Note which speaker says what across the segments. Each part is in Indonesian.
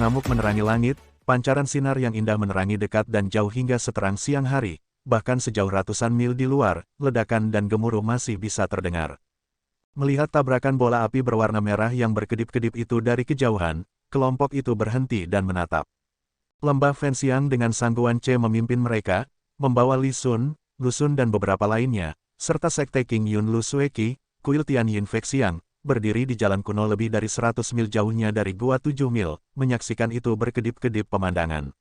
Speaker 1: mengamuk menerangi langit, pancaran sinar yang indah menerangi dekat dan jauh hingga seterang siang hari, bahkan sejauh ratusan mil di luar, ledakan dan gemuruh masih bisa terdengar. Melihat tabrakan bola api berwarna merah yang berkedip-kedip itu dari kejauhan, kelompok itu berhenti dan menatap. Lembah Fenxiang dengan Sang Guanche memimpin mereka, membawa Li Sun, Lu Xun dan beberapa lainnya, serta sekte King Yun Lu Sueki, kuil Tianyin Feixiang, berdiri di jalan kuno lebih dari 100 mil jauhnya dari Gua 7 Mil, menyaksikan itu berkedip-kedip pemandangan.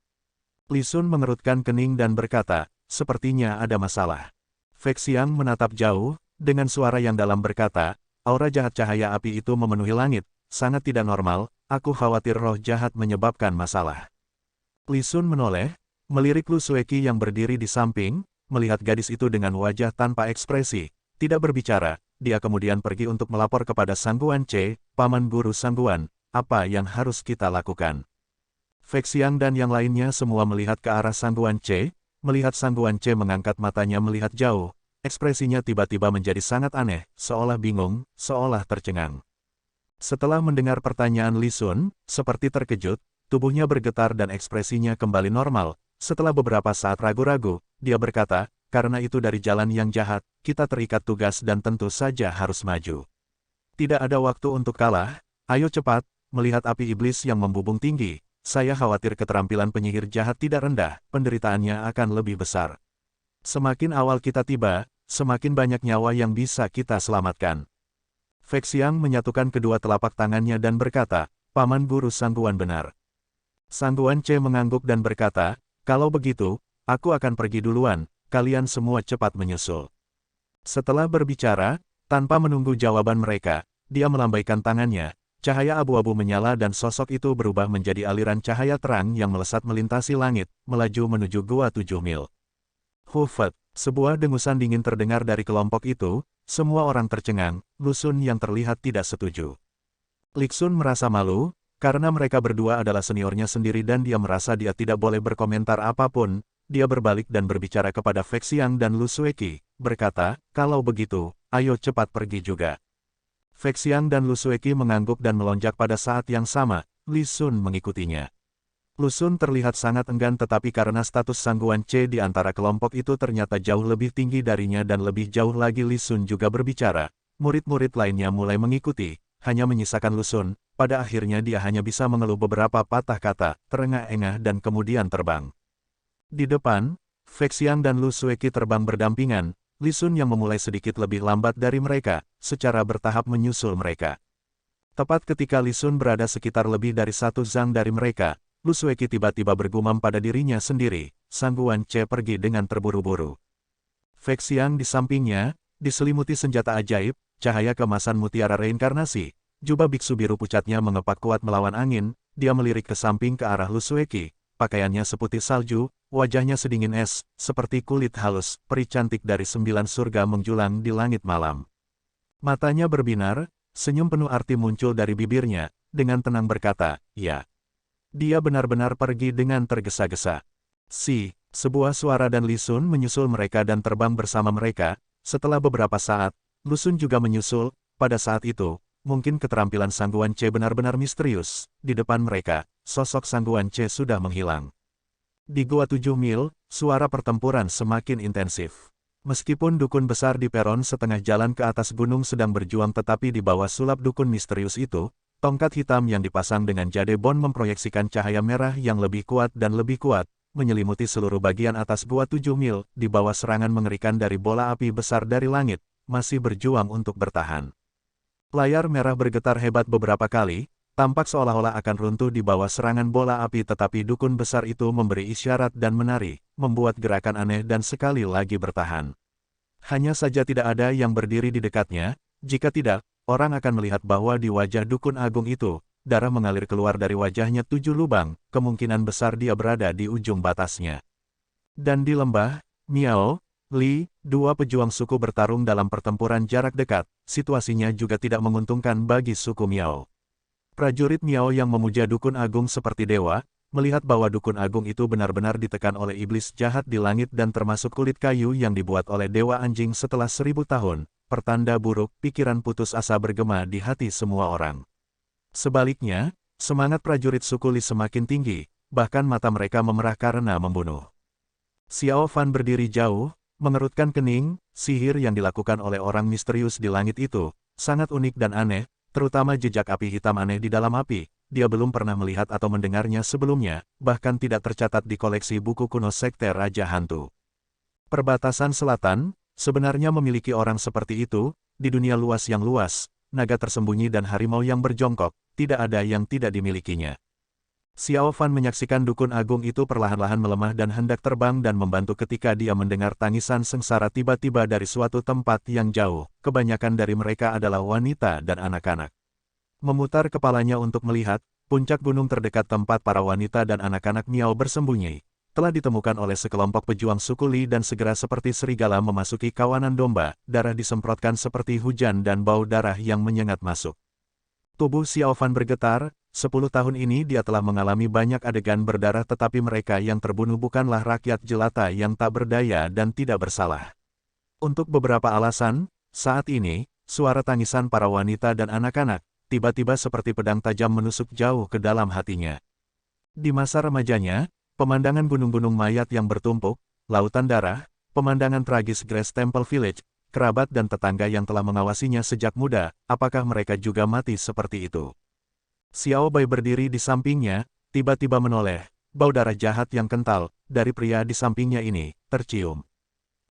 Speaker 1: Li Sun mengerutkan kening dan berkata, sepertinya ada masalah. Feixiang menatap jauh, dengan suara yang dalam berkata, aura jahat cahaya api itu memenuhi langit, sangat tidak normal, aku khawatir roh jahat menyebabkan masalah. Li Sun menoleh, melirik Lu Sueki yang berdiri di samping, melihat gadis itu dengan wajah tanpa ekspresi, tidak berbicara, dia kemudian pergi untuk melapor kepada Sang Guanche, paman guru Sang Guan, apa yang harus kita lakukan. Feixiang dan yang lainnya semua melihat ke arah Sang Guanche, melihat Sang Guanche mengangkat matanya melihat jauh, ekspresinya tiba-tiba menjadi sangat aneh, seolah bingung, seolah tercengang. Setelah mendengar pertanyaan Li Sun, seperti terkejut, tubuhnya bergetar dan ekspresinya kembali normal. Setelah beberapa saat ragu-ragu, dia berkata, karena itu dari jalan yang jahat, kita terikat tugas dan tentu saja harus maju. Tidak ada waktu untuk kalah, ayo cepat, melihat api iblis yang membubung tinggi, saya khawatir keterampilan penyihir jahat tidak rendah, penderitaannya akan lebih besar. Semakin awal kita tiba, semakin banyak nyawa yang bisa kita selamatkan. Feixiang menyatukan kedua telapak tangannya dan berkata, paman guru Sang Guan benar. Sang Guanche mengangguk dan berkata, kalau begitu, aku akan pergi duluan, kalian semua cepat menyusul. Setelah berbicara, tanpa menunggu jawaban mereka, dia melambaikan tangannya, cahaya abu-abu menyala dan sosok itu berubah menjadi aliran cahaya terang yang melesat melintasi langit, melaju menuju Gua 7 Mil. Hufet, sebuah dengusan dingin terdengar dari kelompok itu, semua orang tercengang, Lu Xun yang terlihat tidak setuju. Li Xun merasa malu, karena mereka berdua adalah seniornya sendiri dan dia merasa dia tidak boleh berkomentar apapun, dia berbalik dan berbicara kepada Feixiang dan Lu Sueki, berkata, kalau begitu, ayo cepat pergi juga. Feixiang dan Lu Sueki mengangguk dan melonjak pada saat yang sama, Li Sun mengikutinya. Lu Xun terlihat sangat enggan tetapi karena status Sang Guanche di antara kelompok itu ternyata jauh lebih tinggi darinya dan lebih jauh lagi Li Sun juga berbicara, murid-murid lainnya mulai mengikuti, hanya menyisakan Lu Xun. Pada akhirnya dia hanya bisa mengeluh beberapa patah kata, terengah-engah dan kemudian terbang. Di depan, Feixiang dan Lu Sueki terbang berdampingan, Li Sun yang memulai sedikit lebih lambat dari mereka, secara bertahap menyusul mereka. Tepat ketika Li Sun berada sekitar lebih dari 1 zang dari mereka, Lu Sueki tiba-tiba bergumam pada dirinya sendiri, Sang Guanche pergi dengan terburu-buru. Feixiang di sampingnya, diselimuti senjata ajaib, cahaya kemasan mutiara reinkarnasi. Jubah biksu biru pucatnya mengepak kuat melawan angin, dia melirik ke samping ke arah Lu Sueki, pakaiannya seputih salju, wajahnya sedingin es, seperti kulit halus, peri cantik dari 9 surga menjulang di langit malam. Matanya berbinar, senyum penuh arti muncul dari bibirnya, dengan tenang berkata, ya. Dia benar-benar pergi dengan tergesa-gesa. Sebuah suara dan Li Sun menyusul mereka dan terbang bersama mereka, setelah beberapa saat, Lu Xun juga menyusul, pada saat itu, mungkin keterampilan Sang Guanche benar-benar misterius, di depan mereka, sosok Sang Guanche sudah menghilang. Di Gua 7 Mil, suara pertempuran semakin intensif. Meskipun dukun besar di peron setengah jalan ke atas gunung sedang berjuang tetapi di bawah sulap dukun misterius itu, tongkat hitam yang dipasang dengan jade bon memproyeksikan cahaya merah yang lebih kuat dan lebih kuat, menyelimuti seluruh bagian atas Gua 7 Mil, di bawah serangan mengerikan dari bola api besar dari langit, masih berjuang untuk bertahan. Layar merah bergetar hebat beberapa kali, tampak seolah-olah akan runtuh di bawah serangan bola api tetapi dukun besar itu memberi isyarat dan menari, membuat gerakan aneh dan sekali lagi bertahan. Hanya saja tidak ada yang berdiri di dekatnya, jika tidak, orang akan melihat bahwa di wajah dukun agung itu, darah mengalir keluar dari wajahnya 7 lubang, kemungkinan besar dia berada di ujung batasnya. Dan di lembah, Miao, Li, 2 pejuang suku bertarung dalam pertempuran jarak dekat, situasinya juga tidak menguntungkan bagi suku Miao. Prajurit Miao yang memuja dukun agung seperti dewa, melihat bahwa dukun agung itu benar-benar ditekan oleh iblis jahat di langit dan termasuk kulit kayu yang dibuat oleh dewa anjing setelah 1000 tahun, pertanda buruk, pikiran putus asa bergema di hati semua orang. Sebaliknya, Semangat prajurit suku Li semakin tinggi, bahkan mata mereka memerah karena membunuh. Xiao Fan berdiri jauh, mengerutkan kening. Sihir yang dilakukan oleh orang misterius di langit itu sangat unik dan aneh, terutama jejak api hitam aneh di dalam api. Dia belum pernah melihat atau mendengarnya sebelumnya, bahkan tidak tercatat di koleksi buku kuno Sekte Raja Hantu. Perbatasan Selatan sebenarnya memiliki orang seperti itu. Di dunia luas yang luas, naga tersembunyi dan harimau yang berjongkok, tidak ada yang tidak dimilikinya. Xiao Fan menyaksikan dukun agung itu perlahan-lahan melemah dan hendak terbang dan membantu ketika dia mendengar tangisan sengsara tiba-tiba dari suatu tempat yang jauh. Kebanyakan dari mereka adalah wanita dan anak-anak. Memutar kepalanya untuk melihat, puncak gunung terdekat tempat para wanita dan anak-anak Miao bersembunyi telah ditemukan oleh sekelompok pejuang suku Li dan segera seperti serigala memasuki kawanan domba, darah disemprotkan seperti hujan dan bau darah yang menyengat masuk. Tubuh Xiao Fan bergetar. 10 tahun ini dia telah mengalami banyak adegan berdarah, tetapi mereka yang terbunuh bukanlah rakyat jelata yang tak berdaya dan tidak bersalah. Untuk beberapa alasan, saat ini, suara tangisan para wanita dan anak-anak tiba-tiba seperti pedang tajam menusuk jauh ke dalam hatinya. Di masa remajanya, pemandangan gunung-gunung mayat yang bertumpuk, lautan darah, pemandangan tragis Grace Temple Village, kerabat dan tetangga yang telah mengawasinya sejak muda, apakah mereka juga mati seperti itu? Xiao Bai berdiri di sampingnya, tiba-tiba menoleh. Bau darah jahat yang kental dari pria di sampingnya ini tercium.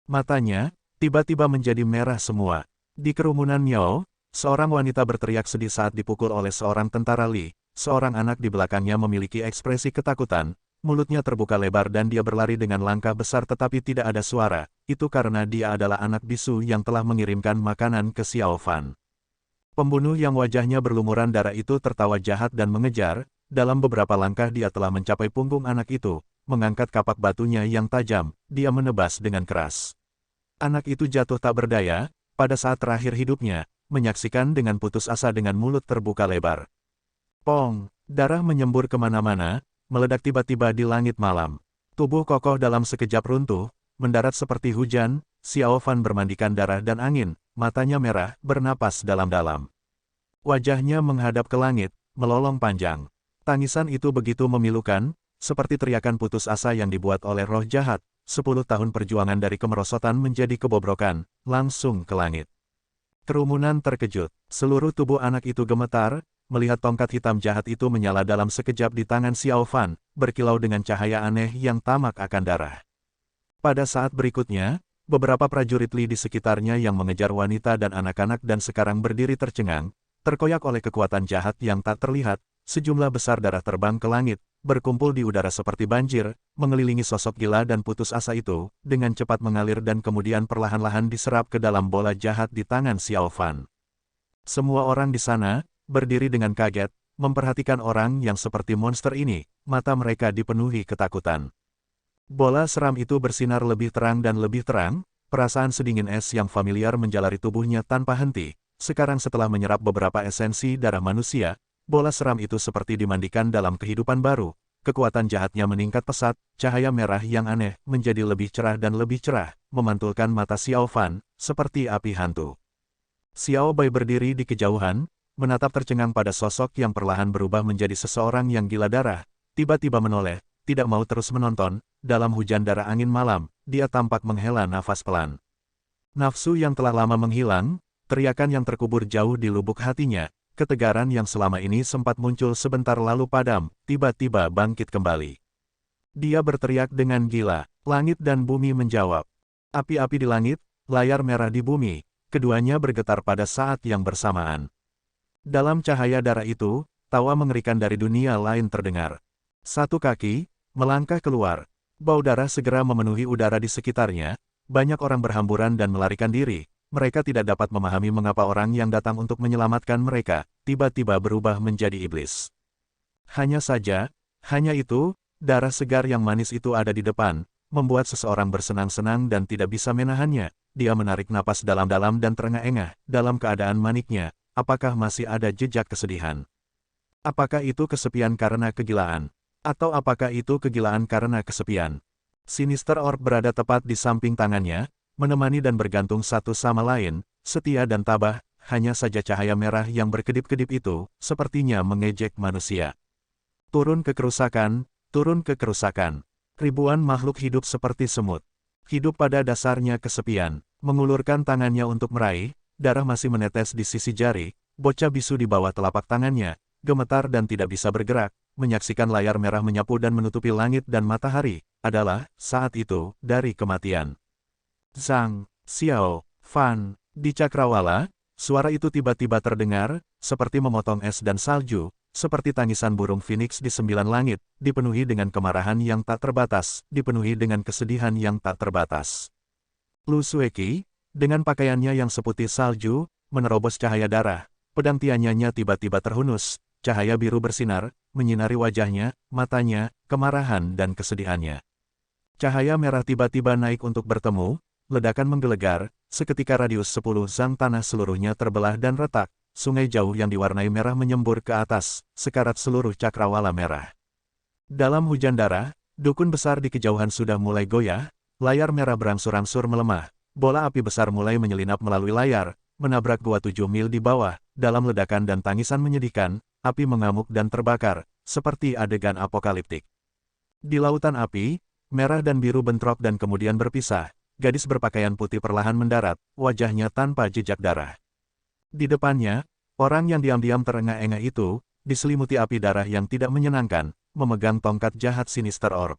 Speaker 1: Matanya tiba-tiba menjadi merah semua. Di kerumunan Miao, seorang wanita berteriak sedih saat dipukul oleh seorang tentara Li. Seorang anak di belakangnya memiliki ekspresi ketakutan. Mulutnya terbuka lebar dan dia berlari dengan langkah besar tetapi tidak ada suara. Itu karena dia adalah anak bisu yang telah mengirimkan makanan ke Xiao Fan. Pembunuh yang wajahnya berlumuran darah itu tertawa jahat dan mengejar. Dalam beberapa langkah dia telah mencapai punggung anak itu, mengangkat kapak batunya yang tajam, dia menebas dengan keras. Anak itu jatuh tak berdaya, pada saat terakhir hidupnya, menyaksikan dengan putus asa dengan mulut terbuka lebar. Pong, darah menyembur kemana-mana, meledak tiba-tiba di langit malam. Tubuh kokoh dalam sekejap runtuh, mendarat seperti hujan. Xiao Fan bermandikan darah dan angin, matanya merah, bernapas dalam-dalam. Wajahnya menghadap ke langit, melolong panjang. Tangisan itu begitu memilukan, seperti teriakan putus asa yang dibuat oleh roh jahat. 10 tahun perjuangan dari kemerosotan menjadi kebobrokan, langsung ke langit. Kerumunan terkejut, seluruh tubuh anak itu gemetar, melihat tongkat hitam jahat itu menyala dalam sekejap di tangan Xiao Fan, berkilau dengan cahaya aneh yang tamak akan darah. Pada saat berikutnya, beberapa prajurit Li di sekitarnya yang mengejar wanita dan anak-anak dan sekarang berdiri tercengang, terkoyak oleh kekuatan jahat yang tak terlihat. Sejumlah besar darah terbang ke langit, berkumpul di udara seperti banjir, mengelilingi sosok gila dan putus asa itu, dengan cepat mengalir dan kemudian perlahan-lahan diserap ke dalam bola jahat di tangan Xiao Fan. Semua orang di sana berdiri dengan kaget, memperhatikan orang yang seperti monster ini, mata mereka dipenuhi ketakutan. Bola seram itu bersinar lebih terang dan lebih terang, perasaan sedingin es yang familiar menjalari tubuhnya tanpa henti. Sekarang setelah menyerap beberapa esensi darah manusia, bola seram itu seperti dimandikan dalam kehidupan baru. Kekuatan jahatnya meningkat pesat, cahaya merah yang aneh menjadi lebih cerah dan lebih cerah, memantulkan mata Xiao Fan, seperti api hantu. Xiao Bai berdiri di kejauhan, menatap tercengang pada sosok yang perlahan berubah menjadi seseorang yang gila darah, tiba-tiba menoleh. Tidak mau terus menonton, dalam hujan darah angin malam, dia tampak menghela nafas pelan. Nafsu yang telah lama menghilang, teriakan yang terkubur jauh di lubuk hatinya, ketegaran yang selama ini sempat muncul sebentar lalu padam, tiba-tiba bangkit kembali. Dia berteriak dengan gila, langit dan bumi menjawab. Api-api di langit, layar merah di bumi, keduanya bergetar pada saat yang bersamaan. Dalam cahaya darah itu, tawa mengerikan dari dunia lain terdengar. Satu kaki melangkah keluar, bau darah segera memenuhi udara di sekitarnya, banyak orang berhamburan dan melarikan diri, mereka tidak dapat memahami mengapa orang yang datang untuk menyelamatkan mereka, tiba-tiba berubah menjadi iblis. Hanya saja, hanya itu, darah segar yang manis itu ada di depan, membuat seseorang bersenang-senang dan tidak bisa menahannya, dia menarik napas dalam-dalam dan terengah-engah, dalam keadaan maniknya, apakah masih ada jejak kesedihan? Apakah itu kesepian karena kegilaan? Atau apakah itu kegilaan karena kesepian? Sinister Orb berada tepat di samping tangannya, menemani dan bergantung satu sama lain, setia dan tabah, hanya saja cahaya merah yang berkedip-kedip itu, sepertinya mengejek manusia. Turun ke kerusakan, turun ke kerusakan. Ribuan makhluk hidup seperti semut. Hidup pada dasarnya kesepian, mengulurkan tangannya untuk meraih, darah masih menetes di sisi jari, bocah bisu di bawah telapak tangannya, gemetar dan tidak bisa bergerak, menyaksikan layar merah menyapu dan menutupi langit dan matahari, adalah, saat itu, dari kematian. Zhang Xiao Fan, di cakrawala, suara itu tiba-tiba terdengar, seperti memotong es dan salju, seperti tangisan burung phoenix di 9 langit, dipenuhi dengan kemarahan yang tak terbatas, dipenuhi dengan kesedihan yang tak terbatas. Lu Sueki, dengan pakaiannya yang seputih salju, menerobos cahaya darah, pedang tianyanya tiba-tiba terhunus, cahaya biru bersinar, menyinari wajahnya, matanya, kemarahan dan kesedihannya. Cahaya merah tiba-tiba naik untuk bertemu, ledakan menggelegar, seketika radius 10 zang tanah seluruhnya terbelah dan retak, sungai jauh yang diwarnai merah menyembur ke atas, sekarat seluruh cakrawala merah. Dalam hujan darah, dukun besar di kejauhan sudah mulai goyah, layar merah berangsur-angsur melemah, bola api besar mulai menyelinap melalui layar, menabrak gua 7 mil di bawah, dalam ledakan dan tangisan menyedihkan, api mengamuk dan terbakar, seperti adegan apokaliptik. Di lautan api, merah dan biru bentrok dan kemudian berpisah, gadis berpakaian putih perlahan mendarat, wajahnya tanpa jejak darah. Di depannya, orang yang diam-diam terengah-engah itu, diselimuti api darah yang tidak menyenangkan, memegang tongkat jahat Sinister Orb.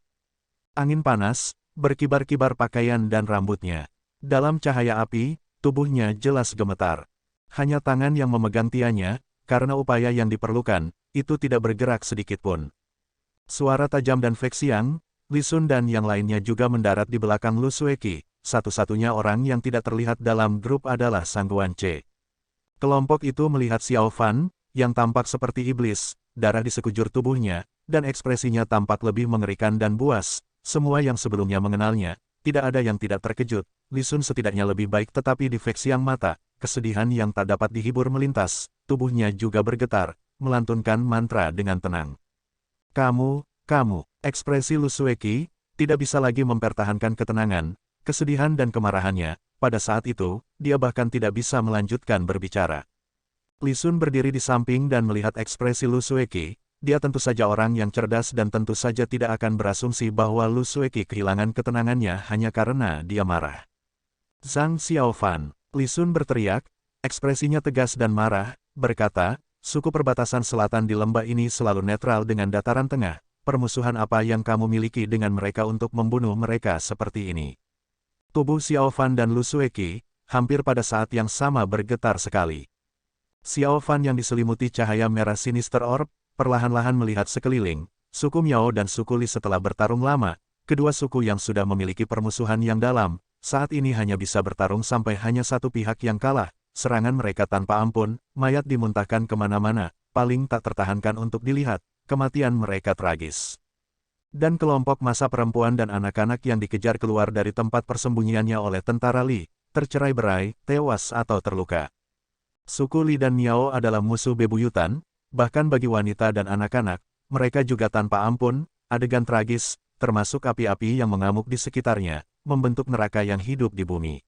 Speaker 1: Angin panas, berkibar-kibar pakaian dan rambutnya. Dalam cahaya api, tubuhnya jelas gemetar. Hanya tangan yang memegang tianya, karena upaya yang diperlukan, itu tidak bergerak sedikitpun. Suara tajam dan Fek Xiang, Li Sun dan yang lainnya juga mendarat di belakang Lu Sueki, satu-satunya orang yang tidak terlihat dalam grup adalah Sang Guanche. Kelompok itu melihat Xiao Fan, yang tampak seperti iblis, darah di sekujur tubuhnya, dan ekspresinya tampak lebih mengerikan dan buas. Semua yang sebelumnya mengenalnya, tidak ada yang tidak terkejut. Li Sun setidaknya lebih baik, tetapi di Fek Xiang mata, kesedihan yang tak dapat dihibur melintas, tubuhnya juga bergetar, melantunkan mantra dengan tenang. Kamu, ekspresi Lu Sueki, tidak bisa lagi mempertahankan ketenangan, kesedihan dan kemarahannya. Pada saat itu, dia bahkan tidak bisa melanjutkan berbicara. Li Sun berdiri di samping dan melihat ekspresi Lu Sueki. Dia tentu saja orang yang cerdas dan tentu saja tidak akan berasumsi bahwa Lu Sueki kehilangan ketenangannya hanya karena dia marah. Zhang Xiaofan, Li Sun berteriak, ekspresinya tegas dan marah, berkata, suku perbatasan selatan di lembah ini selalu netral dengan dataran tengah. Permusuhan apa yang kamu miliki dengan mereka untuk membunuh mereka seperti ini? Tubuh Xiaofan dan Lu Sueki, hampir pada saat yang sama bergetar sekali. Xiaofan yang diselimuti cahaya merah Sinister Orb, perlahan-lahan melihat sekeliling, suku Miao dan suku Li setelah bertarung lama, kedua suku yang sudah memiliki permusuhan yang dalam, saat ini hanya bisa bertarung sampai hanya satu pihak yang kalah, serangan mereka tanpa ampun, mayat dimuntahkan kemana-mana, paling tak tertahankan untuk dilihat, kematian mereka tragis. Dan kelompok massa perempuan dan anak-anak yang dikejar keluar dari tempat persembunyiannya oleh tentara Li, tercerai-berai, tewas atau terluka. Suku Li dan Miao adalah musuh bebuyutan, bahkan bagi wanita dan anak-anak, mereka juga tanpa ampun, adegan tragis, termasuk api-api yang mengamuk di sekitarnya, membentuk neraka yang hidup di bumi.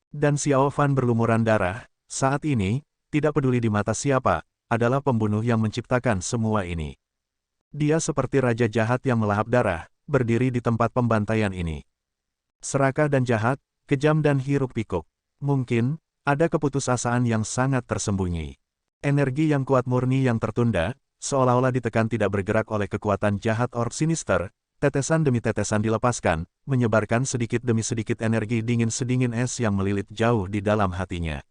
Speaker 1: Dan Xiao Fan berlumuran darah, saat ini, tidak peduli di mata siapa, adalah pembunuh yang menciptakan semua ini. Dia seperti raja jahat yang melahap darah, berdiri di tempat pembantaian ini. Serakah dan jahat, kejam dan hiruk-pikuk. Mungkin, ada keputusasaan yang sangat tersembunyi. Energi yang kuat murni yang tertunda, seolah-olah ditekan tidak bergerak oleh kekuatan jahat Orb Sinister, tetesan demi tetesan dilepaskan, menyebarkan sedikit demi sedikit energi dingin sedingin es yang melilit jauh di dalam hatinya.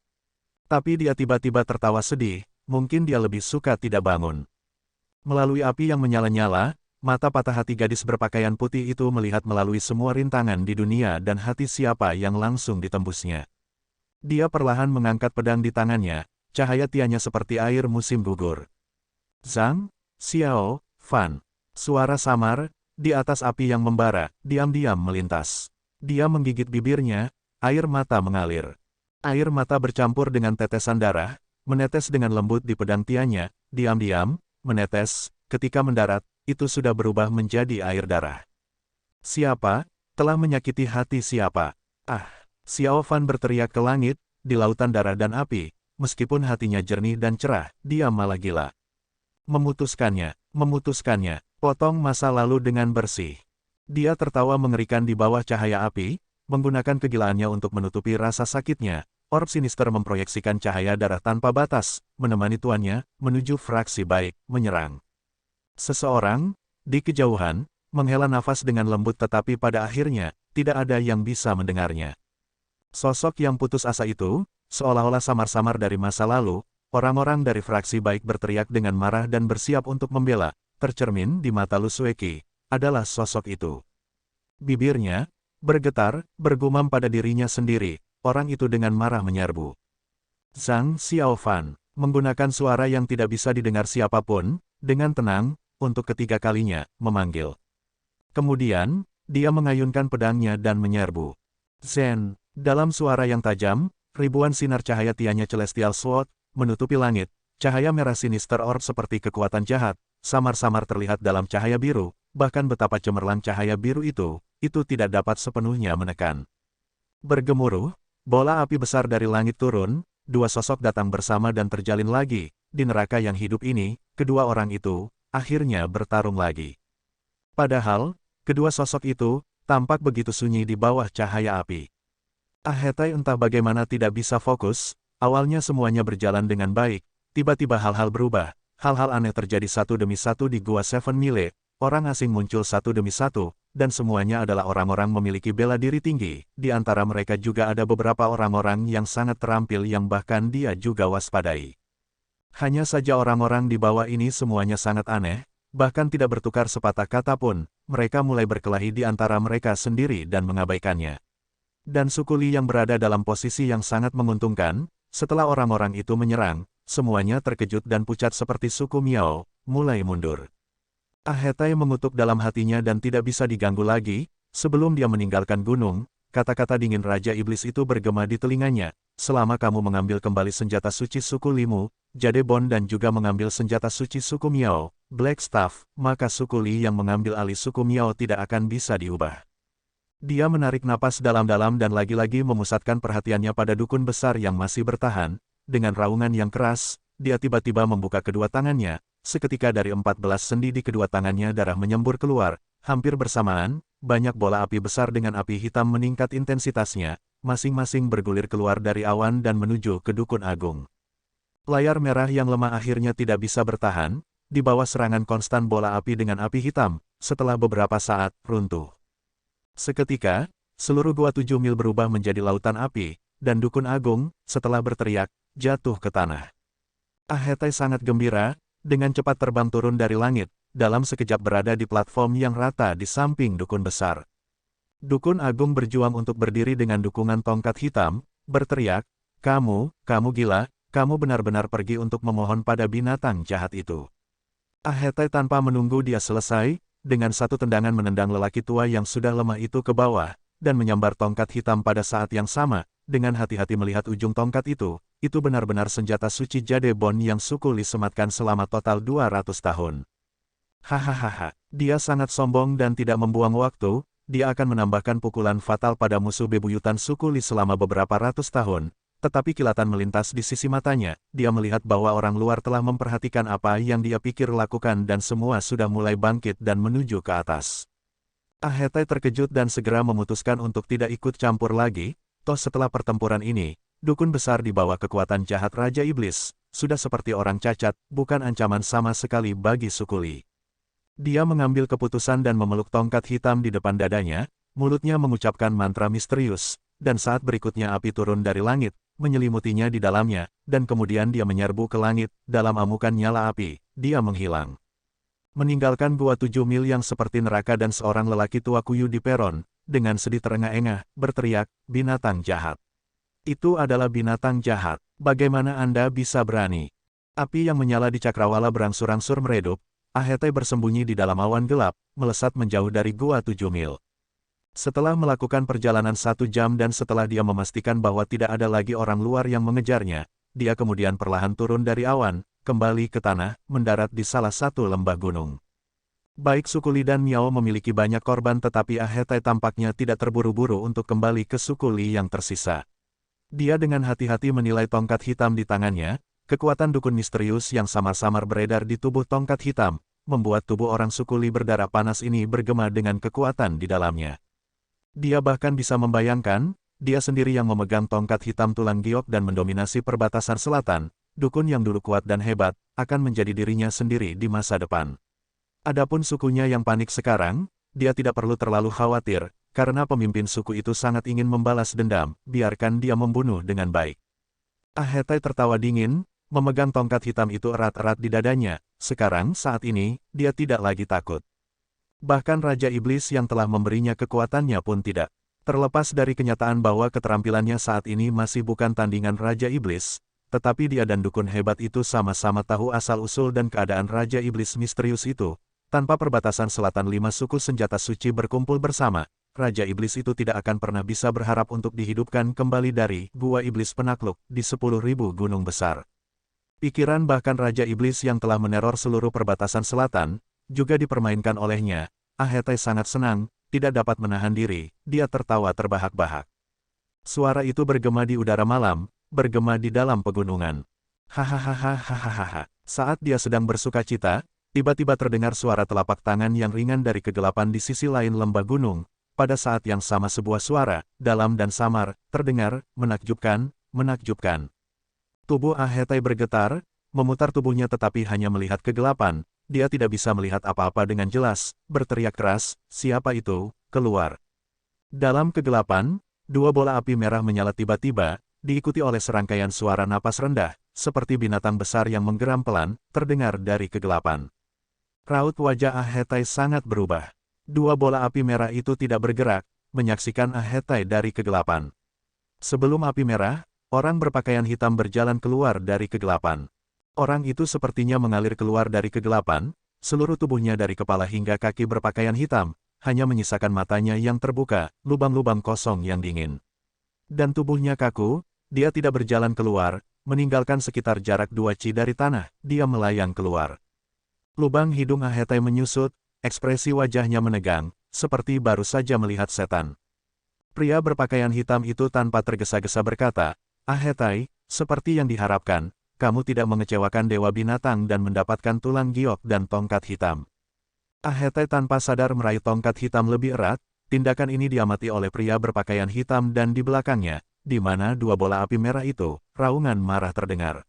Speaker 1: Tapi dia tiba-tiba tertawa sedih, mungkin dia lebih suka tidak bangun. Melalui api yang menyala-nyala, mata patah hati gadis berpakaian putih itu melihat melalui semua rintangan di dunia dan hati siapa yang langsung ditembusnya. Dia perlahan mengangkat pedang di tangannya, cahaya tianya seperti air musim gugur. Zhang Xiao Fan. Suara samar, di atas api yang membara, diam-diam melintas. Dia menggigit bibirnya, air mata mengalir. Air mata bercampur dengan tetesan darah, menetes dengan lembut di pedang tianya, diam-diam, menetes, ketika mendarat, itu sudah berubah menjadi air darah. Siapa telah menyakiti hati siapa? Ah! Xiao Fan berteriak ke langit, di lautan darah dan api, meskipun hatinya jernih dan cerah, dia malah gila. Memutuskannya, potong masa lalu dengan bersih. Dia tertawa mengerikan di bawah cahaya api, menggunakan kegilaannya untuk menutupi rasa sakitnya. Orb sinister memproyeksikan cahaya darah tanpa batas, menemani tuannya, menuju fraksi baik, menyerang. Seseorang, di kejauhan, menghela nafas dengan lembut tetapi pada akhirnya, tidak ada yang bisa mendengarnya. Sosok yang putus asa itu, seolah-olah samar-samar dari masa lalu, orang-orang dari fraksi baik berteriak dengan marah dan bersiap untuk membela, tercermin di mata Lu Sueki, adalah sosok itu. Bibirnya bergetar, bergumam pada dirinya sendiri, orang itu dengan marah menyerbu. Zhang Xiaofan, menggunakan suara yang tidak bisa didengar siapapun, dengan tenang, untuk ketiga kalinya, memanggil. Kemudian, dia mengayunkan pedangnya dan menyerbu. Zen, dalam suara yang tajam, ribuan sinar cahaya tianya Celestial Sword, menutupi langit, cahaya merah sinister orb seperti kekuatan jahat, samar-samar terlihat dalam cahaya biru, bahkan betapa cemerlang cahaya biru itu tidak dapat sepenuhnya menekan. Bergemuruh, bola api besar dari langit turun, dua sosok datang bersama dan terjalin lagi, di neraka yang hidup ini, kedua orang itu, akhirnya bertarung lagi. Padahal, kedua sosok itu, tampak begitu sunyi di bawah cahaya api. Ahetai entah bagaimana tidak bisa fokus, awalnya semuanya berjalan dengan baik, tiba-tiba hal-hal berubah, hal-hal aneh terjadi satu demi satu di Gua Seven Mile, orang asing muncul satu demi satu, dan semuanya adalah orang-orang memiliki bela diri tinggi, di antara mereka juga ada beberapa orang-orang yang sangat terampil yang bahkan dia juga waspadai. Hanya saja orang-orang di bawah ini semuanya sangat aneh, bahkan tidak bertukar sepatah kata pun, mereka mulai berkelahi di antara mereka sendiri dan mengabaikannya. Dan suku Li yang berada dalam posisi yang sangat menguntungkan, setelah orang-orang itu menyerang, semuanya terkejut dan pucat seperti suku Miao, mulai mundur. Ahetai mengutuk dalam hatinya dan tidak bisa diganggu lagi, sebelum dia meninggalkan gunung, kata-kata dingin Raja Iblis itu bergema di telinganya, selama kamu mengambil kembali senjata suci suku Limu, Jadebon dan juga mengambil senjata suci suku Miao, Black Staff, maka suku Li yang mengambil alih suku Miao tidak akan bisa diubah. Dia menarik napas dalam-dalam dan lagi-lagi memusatkan perhatiannya pada dukun besar yang masih bertahan, dengan raungan yang keras, dia tiba-tiba membuka kedua tangannya. Seketika dari 14 sendi di kedua tangannya darah menyembur keluar, hampir bersamaan, banyak bola api besar dengan api hitam meningkat intensitasnya, masing-masing bergulir keluar dari awan dan menuju ke dukun agung. Layar merah yang lemah akhirnya tidak bisa bertahan, di bawah serangan konstan bola api dengan api hitam, setelah beberapa saat, runtuh. Seketika, seluruh Gua 7 Mil berubah menjadi lautan api, dan dukun agung, setelah berteriak, jatuh ke tanah. Ahetai sangat gembira, dengan cepat terbang turun dari langit, dalam sekejap berada di platform yang rata di samping dukun besar. Dukun agung berjuang untuk berdiri dengan dukungan tongkat hitam, berteriak, kamu gila, kamu benar-benar pergi untuk memohon pada binatang jahat itu. Ahetai tanpa menunggu dia selesai, dengan satu tendangan menendang lelaki tua yang sudah lemah itu ke bawah, dan menyambar tongkat hitam pada saat yang sama, dengan hati-hati melihat ujung tongkat itu benar-benar senjata suci Jadebon yang suku Li sematkan selama total 200 tahun. Hahaha, dia sangat sombong dan tidak membuang waktu, dia akan menambahkan pukulan fatal pada musuh bebuyutan suku Li selama beberapa ratus tahun, tetapi kilatan melintas di sisi matanya, dia melihat bahwa orang luar telah memperhatikan apa yang dia pikir lakukan dan semua sudah mulai bangkit dan menuju ke atas. Ahetai terkejut dan segera memutuskan untuk tidak ikut campur lagi, toh setelah pertempuran ini, dukun besar di bawah kekuatan jahat Raja Iblis, sudah seperti orang cacat, bukan ancaman sama sekali bagi suku Li. Dia mengambil keputusan dan memeluk tongkat hitam di depan dadanya, mulutnya mengucapkan mantra misterius, dan saat berikutnya api turun dari langit, menyelimutinya di dalamnya, dan kemudian dia menyerbu ke langit, dalam amukan nyala api, dia menghilang. Meninggalkan Gua 7 Mil yang seperti neraka dan seorang lelaki tua kuyuh di peron, dengan sedih terengah-engah, berteriak, binatang jahat. Itu adalah binatang jahat, bagaimana Anda bisa berani? Api yang menyala di cakrawala berangsur-angsur meredup, Ahetai bersembunyi di dalam awan gelap, melesat menjauh dari Gua 7 Mil. Setelah melakukan perjalanan 1 jam dan setelah dia memastikan bahwa tidak ada lagi orang luar yang mengejarnya, dia kemudian perlahan turun dari awan, kembali ke tanah, mendarat di salah satu lembah gunung. Baik suku Li dan Miao memiliki banyak korban tetapi Ahetai tampaknya tidak terburu-buru untuk kembali ke suku Li yang tersisa. Dia dengan hati-hati menilai tongkat hitam di tangannya, kekuatan dukun misterius yang samar-samar beredar di tubuh tongkat hitam, membuat tubuh orang suku Li berdarah panas ini bergema dengan kekuatan di dalamnya. Dia bahkan bisa membayangkan, dia sendiri yang memegang tongkat hitam tulang giok dan mendominasi perbatasan selatan, dukun yang dulu kuat dan hebat, akan menjadi dirinya sendiri di masa depan. Adapun sukunya yang panik sekarang, dia tidak perlu terlalu khawatir, karena pemimpin suku itu sangat ingin membalas dendam, biarkan dia membunuh dengan baik. Ahetai tertawa dingin, memegang tongkat hitam itu erat-erat di dadanya, sekarang saat ini, dia tidak lagi takut. Bahkan Raja Iblis yang telah memberinya kekuatannya pun tidak. Terlepas dari kenyataan bahwa keterampilannya saat ini masih bukan tandingan Raja Iblis, tetapi dia dan dukun hebat itu sama-sama tahu asal-usul dan keadaan Raja Iblis misterius itu. Tanpa perbatasan selatan 5 suku senjata suci berkumpul bersama, Raja Iblis itu tidak akan pernah bisa berharap untuk dihidupkan kembali dari Gua Iblis Penakluk di 10.000 gunung besar. Pikiran bahkan Raja Iblis yang telah meneror seluruh perbatasan selatan, juga dipermainkan olehnya. Ahetai sangat senang, tidak dapat menahan diri, dia tertawa terbahak-bahak. Suara itu bergema di udara malam, bergema di dalam pegunungan. Hahaha. Saat dia sedang bersukacita, tiba-tiba terdengar suara telapak tangan yang ringan dari kegelapan di sisi lain lembah gunung. Pada saat yang sama sebuah suara, dalam dan samar, terdengar, menakjubkan, menakjubkan. Tubuh Ahetai bergetar, memutar tubuhnya tetapi hanya melihat kegelapan, dia tidak bisa melihat apa-apa dengan jelas, berteriak keras, siapa itu, keluar. Dalam kegelapan, 2 bola api merah menyala tiba-tiba, diikuti oleh serangkaian suara napas rendah, seperti binatang besar yang menggeram pelan, terdengar dari kegelapan. Raut wajah Ahetai sangat berubah. 2 bola api merah itu tidak bergerak, menyaksikan Ahetai dari kegelapan. Sebelum api merah, orang berpakaian hitam berjalan keluar dari kegelapan. Orang itu sepertinya mengalir keluar dari kegelapan, seluruh tubuhnya dari kepala hingga kaki berpakaian hitam, hanya menyisakan matanya yang terbuka, lubang-lubang kosong yang dingin. Dan tubuhnya kaku, dia tidak berjalan keluar, meninggalkan sekitar jarak 2 ci dari tanah, dia melayang keluar. Lubang hidung Ahetai menyusut, ekspresi wajahnya menegang, seperti baru saja melihat setan. Pria berpakaian hitam itu tanpa tergesa-gesa berkata, Ahetai, seperti yang diharapkan, kamu tidak mengecewakan Dewa Binatang dan mendapatkan tulang giok dan tongkat hitam. Ahetai tanpa sadar meraih tongkat hitam lebih erat, tindakan ini diamati oleh pria berpakaian hitam dan di belakangnya, di mana 2 bola api merah itu, raungan marah terdengar.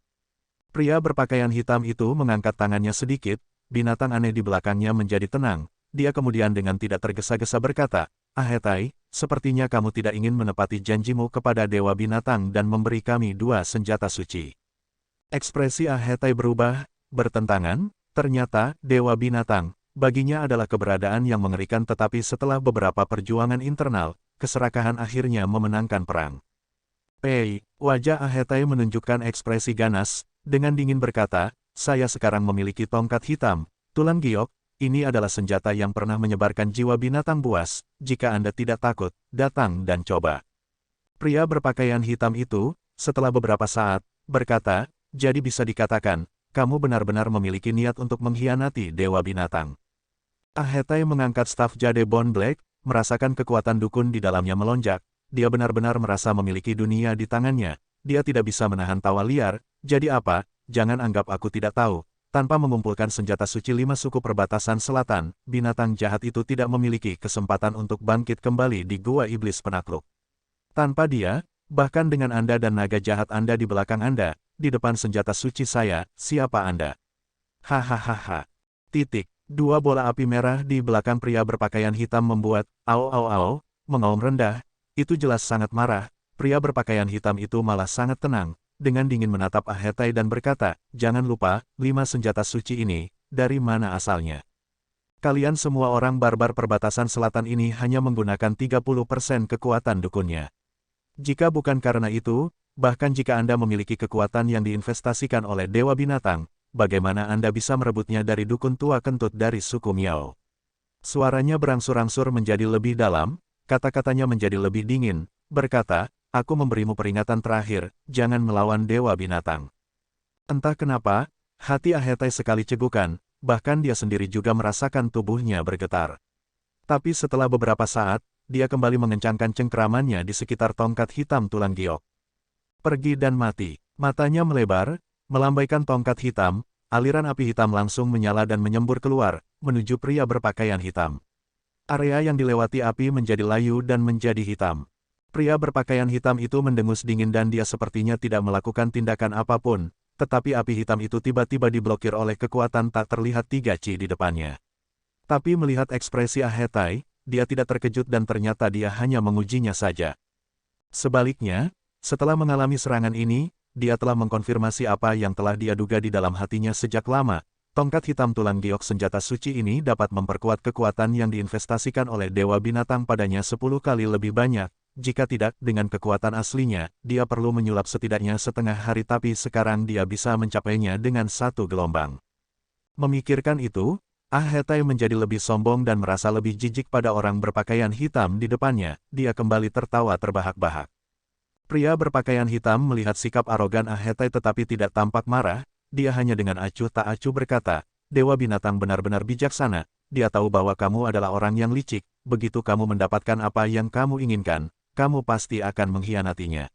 Speaker 1: Pria berpakaian hitam itu mengangkat tangannya sedikit, binatang aneh di belakangnya menjadi tenang, dia kemudian dengan tidak tergesa-gesa berkata, Ahetai, sepertinya kamu tidak ingin menepati janjimu kepada Dewa Binatang dan memberi kami 2 senjata suci. Ekspresi Ahetai berubah, bertentangan, ternyata, Dewa Binatang, baginya adalah keberadaan yang mengerikan tetapi setelah beberapa perjuangan internal, keserakahan akhirnya memenangkan perang. Wajah Ahetai menunjukkan ekspresi ganas, dengan dingin berkata, saya sekarang memiliki tongkat hitam, tulang giok, ini adalah senjata yang pernah menyebarkan jiwa binatang buas, jika Anda tidak takut, datang dan coba. Pria berpakaian hitam itu, setelah beberapa saat, berkata, jadi bisa dikatakan, kamu benar-benar memiliki niat untuk mengkhianati Dewa Binatang. Ahetai mengangkat staf jade Bone Black, merasakan kekuatan dukun di dalamnya melonjak, dia benar-benar merasa memiliki dunia di tangannya, dia tidak bisa menahan tawa liar, jadi apa? Jangan anggap aku tidak tahu, tanpa mengumpulkan senjata suci 5 suku perbatasan selatan, binatang jahat itu tidak memiliki kesempatan untuk bangkit kembali di Gua Iblis Penakluk. Tanpa dia, bahkan dengan Anda dan naga jahat Anda di belakang Anda, di depan senjata suci saya, siapa Anda? Hahaha. 2 bola api merah di belakang pria berpakaian hitam membuat, mengaum rendah, itu jelas sangat marah, pria berpakaian hitam itu malah sangat tenang. Dengan dingin menatap Ahetai dan berkata, jangan lupa, 5 senjata suci ini, dari mana asalnya? Kalian semua orang barbar perbatasan selatan ini hanya menggunakan 30% kekuatan dukunnya. Jika bukan karena itu, bahkan jika Anda memiliki kekuatan yang diinvestasikan oleh Dewa Binatang, bagaimana Anda bisa merebutnya dari dukun tua kentut dari suku Miao? Suaranya berangsur-angsur menjadi lebih dalam, kata-katanya menjadi lebih dingin, berkata, aku memberimu peringatan terakhir, jangan melawan Dewa Binatang. Entah kenapa, hati Ahetai sekali cegukan, bahkan dia sendiri juga merasakan tubuhnya bergetar. Tapi setelah beberapa saat, dia kembali mengencangkan cengkeramannya di sekitar tongkat hitam tulang giok. Pergi dan mati. Matanya melebar, melambaikan tongkat hitam, aliran api hitam langsung menyala dan menyembur keluar, menuju pria berpakaian hitam. Area yang dilewati api menjadi layu dan menjadi hitam. Pria berpakaian hitam itu mendengus dingin dan dia sepertinya tidak melakukan tindakan apapun, tetapi api hitam itu tiba-tiba diblokir oleh kekuatan tak terlihat 3 Chi di depannya. Tapi melihat ekspresi Ah Hetai, dia tidak terkejut dan ternyata dia hanya mengujinya saja. Sebaliknya, setelah mengalami serangan ini, dia telah mengkonfirmasi apa yang telah dia duga di dalam hatinya sejak lama. Tongkat hitam tulang giok senjata suci ini dapat memperkuat kekuatan yang diinvestasikan oleh Dewa Binatang padanya 10 kali lebih banyak. Jika tidak, dengan kekuatan aslinya, dia perlu menyulap setidaknya setengah hari tapi sekarang dia bisa mencapainya dengan 1 gelombang. Memikirkan itu, Ah Hetai menjadi lebih sombong dan merasa lebih jijik pada orang berpakaian hitam di depannya. Dia kembali tertawa terbahak-bahak. Pria berpakaian hitam melihat sikap arogan Ah Hetai tetapi tidak tampak marah, dia hanya dengan acuh tak acuh berkata, Dewa Binatang benar-benar bijaksana, dia tahu bahwa kamu adalah orang yang licik, begitu kamu mendapatkan apa yang kamu inginkan, kamu pasti akan mengkhianatinya.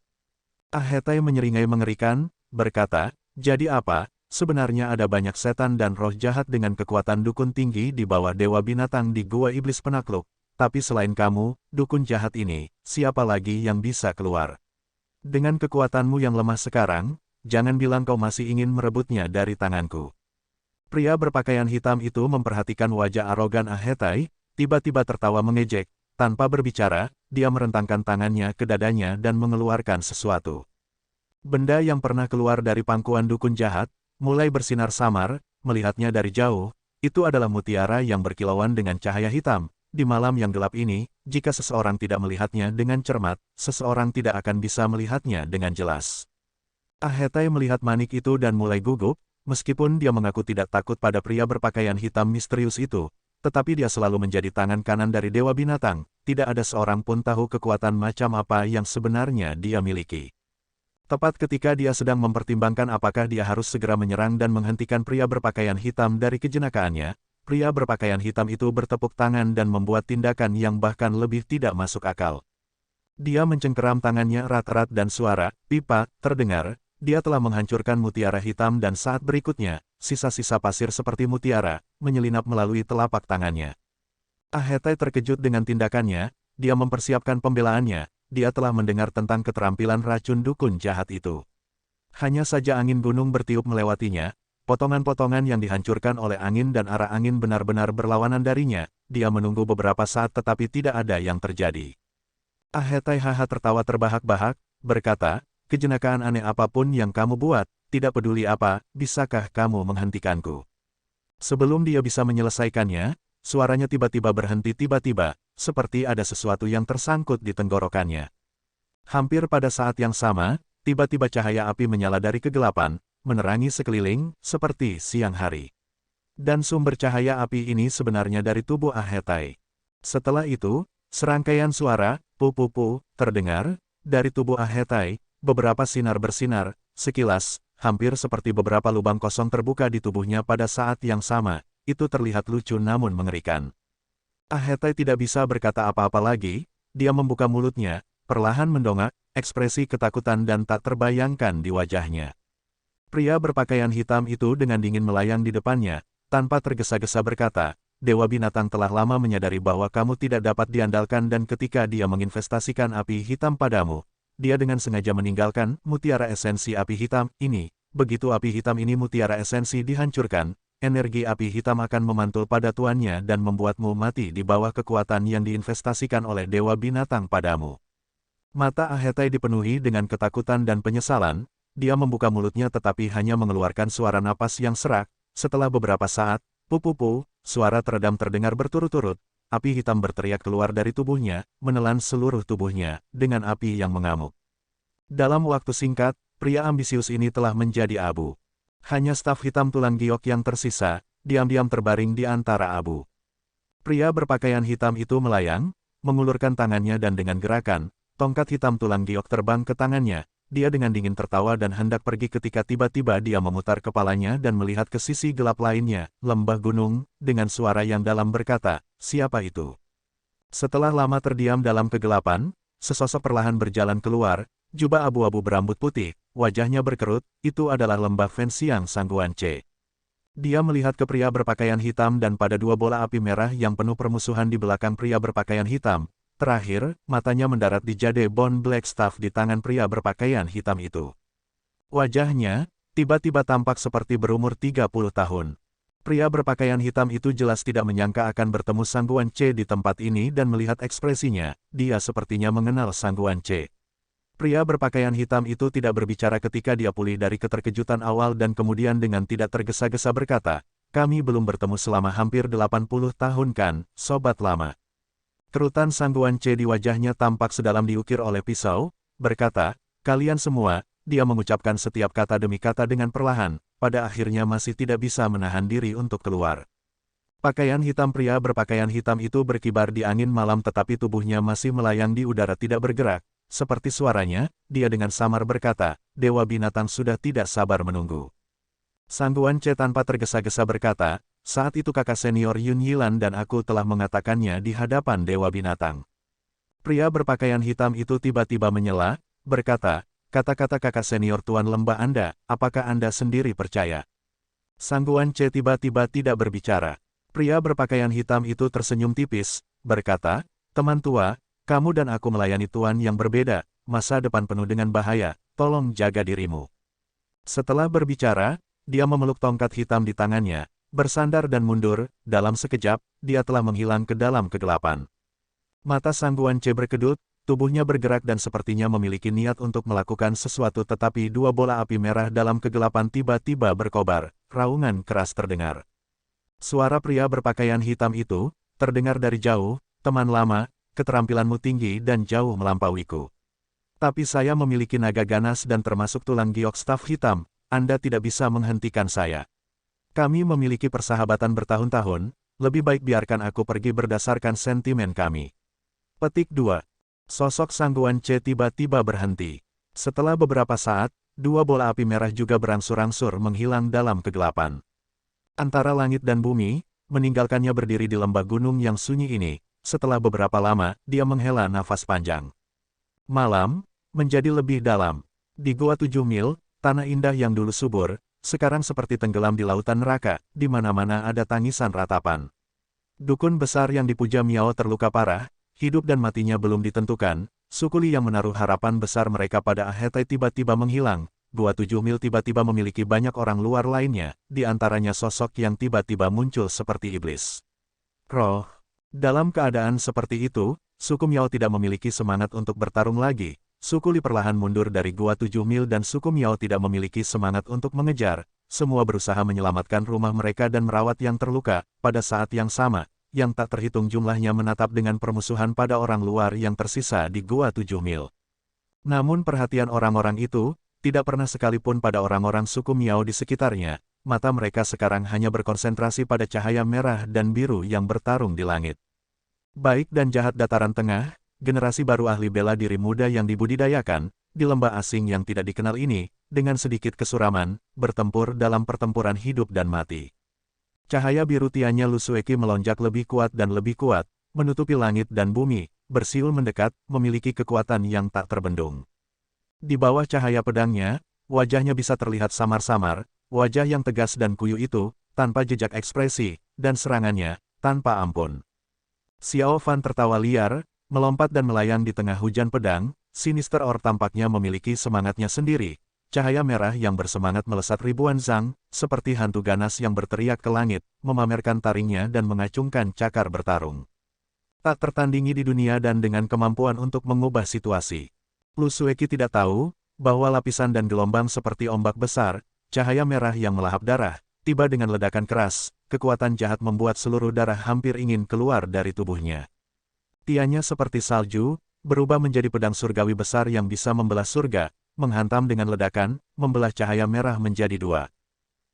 Speaker 1: Ah Hetai menyeringai mengerikan, berkata, jadi apa, sebenarnya ada banyak setan dan roh jahat dengan kekuatan dukun tinggi di bawah Dewa Binatang di Gua Iblis Penakluk, tapi selain kamu, dukun jahat ini, siapa lagi yang bisa keluar? Dengan kekuatanmu yang lemah sekarang, jangan bilang kau masih ingin merebutnya dari tanganku. Pria berpakaian hitam itu memperhatikan wajah arogan Ah Hetai, tiba-tiba tertawa mengejek, tanpa berbicara, dia merentangkan tangannya ke dadanya dan mengeluarkan sesuatu. Benda yang pernah keluar dari pangkuan dukun jahat, mulai bersinar samar, melihatnya dari jauh, itu adalah mutiara yang berkilauan dengan cahaya hitam. Di malam yang gelap ini, jika seseorang tidak melihatnya dengan cermat, seseorang tidak akan bisa melihatnya dengan jelas. Ah Hetai melihat manik itu dan mulai gugup, meskipun dia mengaku tidak takut pada pria berpakaian hitam misterius itu, tetapi dia selalu menjadi tangan kanan dari Dewa Binatang, tidak ada seorang pun tahu kekuatan macam apa yang sebenarnya dia miliki. Tepat ketika dia sedang mempertimbangkan apakah dia harus segera menyerang dan menghentikan pria berpakaian hitam dari kejenakaannya, pria berpakaian hitam itu bertepuk tangan dan membuat tindakan yang bahkan lebih tidak masuk akal. Dia mencengkeram tangannya erat-erat dan suara pipa terdengar. Dia telah menghancurkan mutiara hitam dan saat berikutnya, sisa-sisa pasir seperti mutiara menyelinap melalui telapak tangannya. Ah Hetai terkejut dengan tindakannya, dia mempersiapkan pembelaannya, dia telah mendengar tentang keterampilan racun dukun jahat itu. Hanya saja angin gunung bertiup melewatinya, potongan-potongan yang dihancurkan oleh angin dan arah angin benar-benar berlawanan darinya, dia menunggu beberapa saat tetapi tidak ada yang terjadi. Ah Hetai haha tertawa terbahak-bahak, berkata, kejenakaan aneh apapun yang kamu buat, tidak peduli apa, bisakah kamu menghentikanku? Sebelum dia bisa menyelesaikannya, suaranya tiba-tiba berhenti tiba-tiba, seperti ada sesuatu yang tersangkut di tenggorokannya. Hampir pada saat yang sama, tiba-tiba cahaya api menyala dari kegelapan, menerangi sekeliling, seperti siang hari. Dan sumber cahaya api ini sebenarnya dari tubuh Ah Hetai. Setelah itu, serangkaian suara, pu-pu-pu, terdengar, dari tubuh Ah Hetai, beberapa sinar bersinar, sekilas, hampir seperti beberapa lubang kosong terbuka di tubuhnya pada saat yang sama, itu terlihat lucu namun mengerikan. Ah Hetai tidak bisa berkata apa-apa lagi, dia membuka mulutnya, perlahan mendongak, ekspresi ketakutan dan tak terbayangkan di wajahnya. Pria berpakaian hitam itu dengan dingin melayang di depannya, tanpa tergesa-gesa berkata, Dewa Binatang telah lama menyadari bahwa kamu tidak dapat diandalkan dan ketika dia menginvestasikan api hitam padamu, dia dengan sengaja meninggalkan mutiara esensi api hitam ini. Begitu api hitam ini mutiara esensi dihancurkan, energi api hitam akan memantul pada tuannya dan membuatmu mati di bawah kekuatan yang diinvestasikan oleh Dewa Binatang padamu. Mata Ah Hetai dipenuhi dengan ketakutan dan penyesalan, dia membuka mulutnya tetapi hanya mengeluarkan suara napas yang serak. Setelah beberapa saat, pu-pu-pu, suara teredam terdengar berturut-turut, api hitam berteriak keluar dari tubuhnya, menelan seluruh tubuhnya, dengan api yang mengamuk. Dalam waktu singkat, pria ambisius ini telah menjadi abu. Hanya staf hitam tulang giok yang tersisa, diam-diam terbaring di antara abu. Pria berpakaian hitam itu melayang, mengulurkan tangannya dan dengan gerakan, tongkat hitam tulang giok terbang ke tangannya. Dia dengan dingin tertawa dan hendak pergi ketika tiba-tiba dia memutar kepalanya dan melihat ke sisi gelap lainnya, lembah gunung, dengan suara yang dalam berkata, siapa itu? Setelah lama terdiam dalam kegelapan, sesosok perlahan berjalan keluar, jubah abu-abu berambut putih, wajahnya berkerut, itu adalah lembah Fenxiang Sangguance. Dia melihat ke pria berpakaian hitam dan pada dua bola api merah yang penuh permusuhan di belakang pria berpakaian hitam. Terakhir, matanya mendarat di jade Bone Black Staff di tangan pria berpakaian hitam itu. Wajahnya, tiba-tiba tampak seperti berumur 30 tahun. Pria berpakaian hitam itu jelas tidak menyangka akan bertemu Sangguance di tempat ini dan melihat ekspresinya, dia sepertinya mengenal Sangguance. Pria berpakaian hitam itu tidak berbicara ketika dia pulih dari keterkejutan awal dan kemudian dengan tidak tergesa-gesa berkata, "Kami belum bertemu selama hampir 80 tahun kan, sobat lama." Kerutan Sangguance di wajahnya tampak sedalam diukir oleh pisau, berkata, "Kalian semua," dia mengucapkan setiap kata demi kata dengan perlahan, pada akhirnya masih tidak bisa menahan diri untuk keluar. Pakaian hitam pria berpakaian hitam itu berkibar di angin malam tetapi tubuhnya masih melayang di udara tidak bergerak. Seperti suaranya, dia dengan samar berkata, "Dewa binatang sudah tidak sabar menunggu." Sangguance tanpa tergesa-gesa berkata, "Saat itu kakak senior Yun Yilan dan aku telah mengatakannya di hadapan Dewa Binatang." Pria berpakaian hitam itu tiba-tiba menyela, berkata, "Kata-kata kakak senior Tuan Lembah Anda, apakah Anda sendiri percaya?" Sangguance tiba-tiba tidak berbicara. Pria berpakaian hitam itu tersenyum tipis, berkata, "Teman tua, kamu dan aku melayani Tuan yang berbeda, masa depan penuh dengan bahaya, tolong jaga dirimu." Setelah berbicara, dia memeluk tongkat hitam di tangannya, bersandar dan mundur, dalam sekejap, dia telah menghilang ke dalam kegelapan. Mata Sangguance berkedut, tubuhnya bergerak dan sepertinya memiliki niat untuk melakukan sesuatu tetapi dua bola api merah dalam kegelapan tiba-tiba berkobar, raungan keras terdengar. Suara pria berpakaian hitam itu, terdengar dari jauh, "Teman lama, keterampilanmu tinggi dan jauh melampauiku. Tapi saya memiliki naga ganas dan termasuk tulang giok staf hitam, Anda tidak bisa menghentikan saya. Kami memiliki persahabatan bertahun-tahun, lebih baik biarkan aku pergi berdasarkan sentimen kami." Petik 2. Sosok Sangguance tiba-tiba berhenti. Setelah beberapa saat, dua bola api merah juga berangsur-angsur menghilang dalam kegelapan. Antara langit dan bumi, meninggalkannya berdiri di lembah gunung yang sunyi ini. Setelah beberapa lama, dia menghela nafas panjang. Malam, menjadi lebih dalam. Di Gua 7 Mil, tanah indah yang dulu subur, sekarang seperti tenggelam di lautan neraka, di mana-mana ada tangisan ratapan. Dukun besar yang dipuja Miao terluka parah, hidup dan matinya belum ditentukan, suku Li yang menaruh harapan besar mereka pada Ahetai tiba-tiba menghilang, Gua 7 Mil tiba-tiba memiliki banyak orang luar lainnya, di antaranya sosok yang tiba-tiba muncul seperti iblis. Roh. Dalam keadaan seperti itu, suku Miao tidak memiliki semangat untuk bertarung lagi. Suku Li perlahan mundur dari Gua 7 Mil dan suku Miao tidak memiliki semangat untuk mengejar. Semua berusaha menyelamatkan rumah mereka dan merawat yang terluka. Pada saat yang sama, yang tak terhitung jumlahnya menatap dengan permusuhan pada orang luar yang tersisa di Gua 7 Mil. Namun perhatian orang-orang itu, tidak pernah sekalipun pada orang-orang suku Miao di sekitarnya. Mata mereka sekarang hanya berkonsentrasi pada cahaya merah dan biru yang bertarung di langit. Baik dan jahat dataran tengah, generasi baru ahli bela diri muda yang dibudidayakan, di lembah asing yang tidak dikenal ini, dengan sedikit kesuraman, bertempur dalam pertempuran hidup dan mati. Cahaya biru tiannya Lu Sueki melonjak lebih kuat dan lebih kuat, menutupi langit dan bumi, bersiul mendekat, memiliki kekuatan yang tak terbendung. Di bawah cahaya pedangnya, wajahnya bisa terlihat samar-samar, wajah yang tegas dan kuyu itu, tanpa jejak ekspresi, dan serangannya, tanpa ampun. Xiao Fan tertawa liar, melompat dan melayang di tengah hujan pedang, Sinister Or tampaknya memiliki semangatnya sendiri. Cahaya merah yang bersemangat melesat ribuan zang, seperti hantu ganas yang berteriak ke langit, memamerkan taringnya dan mengacungkan cakar bertarung. Tak tertandingi di dunia dan dengan kemampuan untuk mengubah situasi. Lu Sueki tidak tahu, bahwa lapisan dan gelombang seperti ombak besar, cahaya merah yang melahap darah, tiba dengan ledakan keras, kekuatan jahat membuat seluruh darah hampir ingin keluar dari tubuhnya. Tiannya seperti salju, berubah menjadi pedang surgawi besar yang bisa membelah surga, menghantam dengan ledakan, membelah cahaya merah menjadi dua.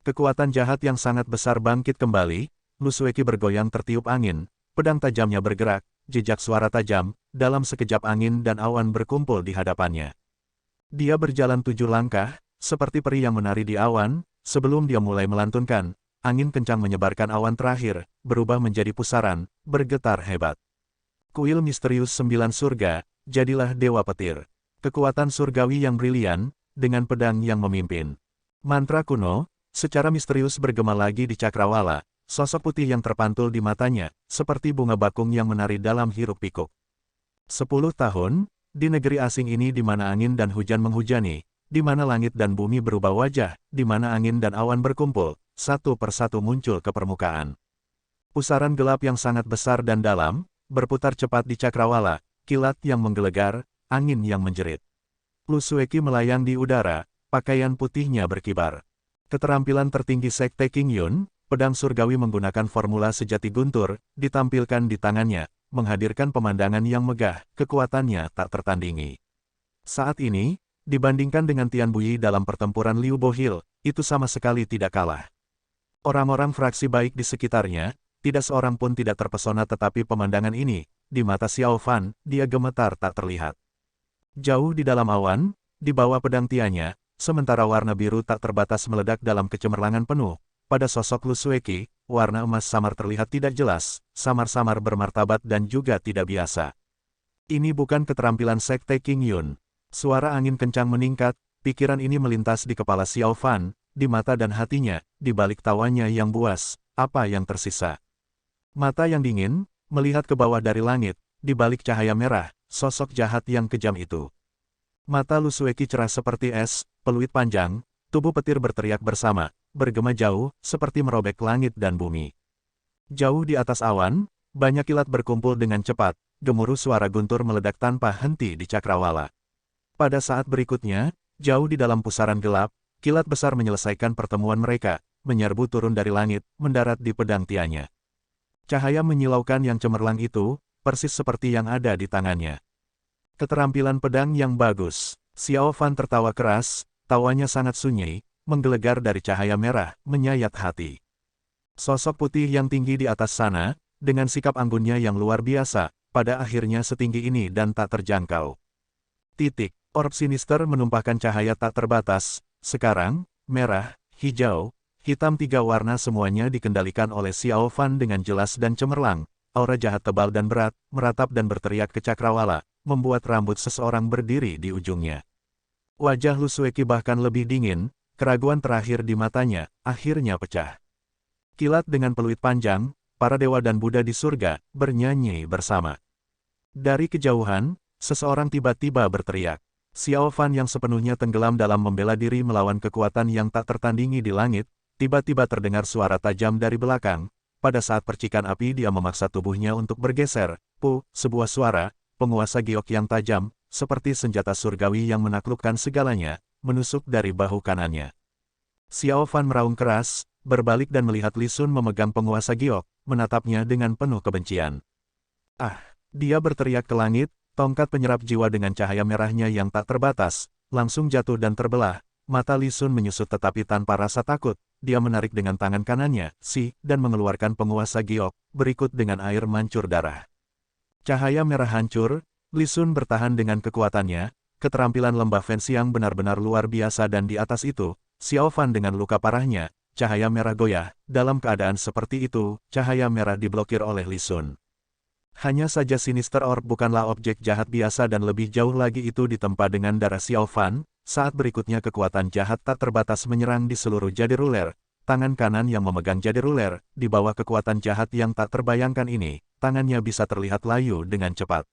Speaker 1: Kekuatan jahat yang sangat besar bangkit kembali, Lu Sueki bergoyang tertiup angin, pedang tajamnya bergerak, jejak suara tajam, dalam sekejap angin dan awan berkumpul di hadapannya. Dia berjalan 7 langkah, seperti peri yang menari di awan, sebelum dia mulai melantunkan, angin kencang menyebarkan awan terakhir, berubah menjadi pusaran, bergetar hebat. Kuil misterius 9 surga, jadilah Dewa Petir. Kekuatan surgawi yang brilian, dengan pedang yang memimpin. Mantra kuno, secara misterius bergema lagi di cakrawala, sosok putih yang terpantul di matanya, seperti bunga bakung yang menari dalam hiruk-pikuk. 10 tahun, di negeri asing ini di mana angin dan hujan menghujani, di mana langit dan bumi berubah wajah, di mana angin dan awan berkumpul, satu persatu muncul ke permukaan. Pusaran gelap yang sangat besar dan dalam, berputar cepat di cakrawala, kilat yang menggelegar, angin yang menjerit. Lu Sueki melayang di udara, pakaian putihnya berkibar. Keterampilan tertinggi Sekte King Yun, pedang surgawi menggunakan formula sejati guntur, ditampilkan di tangannya, menghadirkan pemandangan yang megah, kekuatannya tak tertandingi. Saat ini, dibandingkan dengan Tian Bui dalam pertempuran Liu Bohil, itu sama sekali tidak kalah. Orang-orang fraksi baik di sekitarnya, tidak seorang pun tidak terpesona, tetapi pemandangan ini, di mata Xiao Fan, dia gemetar tak terlihat. Jauh di dalam awan, di bawah pedang tianya, sementara warna biru tak terbatas meledak dalam kecemerlangan penuh, pada sosok Lu Sueki, warna emas samar terlihat tidak jelas, samar-samar bermartabat dan juga tidak biasa. Ini bukan keterampilan Sekte King Yun. Suara angin kencang meningkat, pikiran ini melintas di kepala Xiao Fan, di mata dan hatinya, di balik tawanya yang buas, apa yang tersisa? Mata yang dingin, melihat ke bawah dari langit, di balik cahaya merah, sosok jahat yang kejam itu. Mata Lu Sueki cerah seperti es, peluit panjang, tubuh petir berteriak bersama, bergema jauh, seperti merobek langit dan bumi. Jauh di atas awan, banyak kilat berkumpul dengan cepat, gemuruh suara guntur meledak tanpa henti di cakrawala. Pada saat berikutnya, jauh di dalam pusaran gelap, kilat besar menyelesaikan pertemuan mereka, menyerbu turun dari langit, mendarat di pedang tianya. Cahaya menyilaukan yang cemerlang itu, persis seperti yang ada di tangannya. Keterampilan pedang yang bagus. Xiao Fan tertawa keras, tawanya sangat sunyi, menggelegar dari cahaya merah, menyayat hati. Sosok putih yang tinggi di atas sana, dengan sikap anggunnya yang luar biasa, pada akhirnya setinggi ini dan tak terjangkau. Orb sinister menumpahkan cahaya tak terbatas, sekarang, merah, hijau, hitam, tiga warna semuanya dikendalikan oleh Xiao Fan dengan jelas dan cemerlang. Aura jahat tebal dan berat, meratap dan berteriak ke cakrawala, membuat rambut seseorang berdiri di ujungnya. Wajah Lu Sueki bahkan lebih dingin, keraguan terakhir di matanya, akhirnya pecah. Kilat dengan peluit panjang, para dewa dan Buddha di surga, bernyanyi bersama. Dari kejauhan, seseorang tiba-tiba berteriak. Xiao Fan yang sepenuhnya tenggelam dalam membela diri melawan kekuatan yang tak tertandingi di langit, tiba-tiba terdengar suara tajam dari belakang. Pada saat percikan api dia memaksa tubuhnya untuk bergeser, sebuah suara, penguasa giok yang tajam, seperti senjata surgawi yang menaklukkan segalanya, menusuk dari bahu kanannya. Xiao Fan meraung keras, berbalik dan melihat Li Sun memegang penguasa giok, menatapnya dengan penuh kebencian. Dia berteriak ke langit, tongkat penyerap jiwa dengan cahaya merahnya yang tak terbatas, langsung jatuh dan terbelah. Mata Li Sun menyusut tetapi tanpa rasa takut, dia menarik dengan tangan kanannya, dan mengeluarkan penguasa giok, berikut dengan air mancur darah. Cahaya merah hancur, Li Sun bertahan dengan kekuatannya, keterampilan lembah Feng yang benar-benar luar biasa dan di atas itu, Xiao Fan dengan luka parahnya, cahaya merah goyah, dalam keadaan seperti itu, cahaya merah diblokir oleh Li Sun. Hanya saja Sinister Orb bukanlah objek jahat biasa dan lebih jauh lagi itu ditempa dengan darah Xiao Fan. Saat berikutnya kekuatan jahat tak terbatas menyerang di seluruh jadi ruler, tangan kanan yang memegang jadi ruler, di bawah kekuatan jahat yang tak terbayangkan ini, tangannya bisa terlihat layu dengan cepat.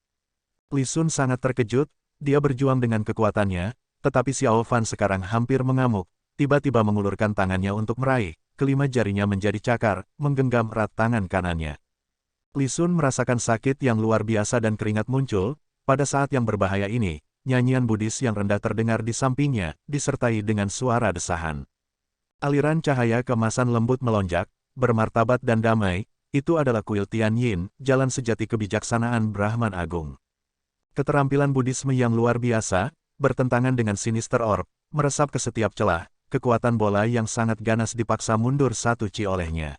Speaker 1: Li Sun sangat terkejut, dia berjuang dengan kekuatannya, tetapi Xiao Fan sekarang hampir mengamuk, tiba-tiba mengulurkan tangannya untuk meraih, kelima jarinya menjadi cakar, menggenggam erat tangan kanannya. Li Sun merasakan sakit yang luar biasa dan keringat muncul, pada saat yang berbahaya ini. Nyanyian Buddhis yang rendah terdengar di sampingnya, disertai dengan suara desahan. Aliran cahaya keemasan lembut melonjak, bermartabat dan damai, itu adalah kuil Tian Yin, jalan sejati kebijaksanaan Brahman Agung. Keterampilan Buddhisme yang luar biasa, bertentangan dengan Sinister Orb, meresap ke setiap celah, kekuatan bola yang sangat ganas dipaksa mundur satu ci olehnya.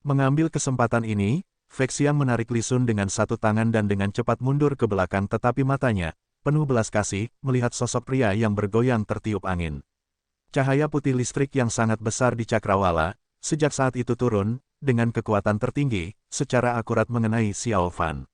Speaker 1: Mengambil kesempatan ini, Fexiang menarik Li Sun dengan satu tangan dan dengan cepat mundur ke belakang tetapi matanya, penuh belas kasih, melihat sosok pria yang bergoyang tertiup angin. Cahaya putih listrik yang sangat besar di cakrawala, sejak saat itu turun, dengan kekuatan tertinggi, secara akurat mengenai Xiao Fan.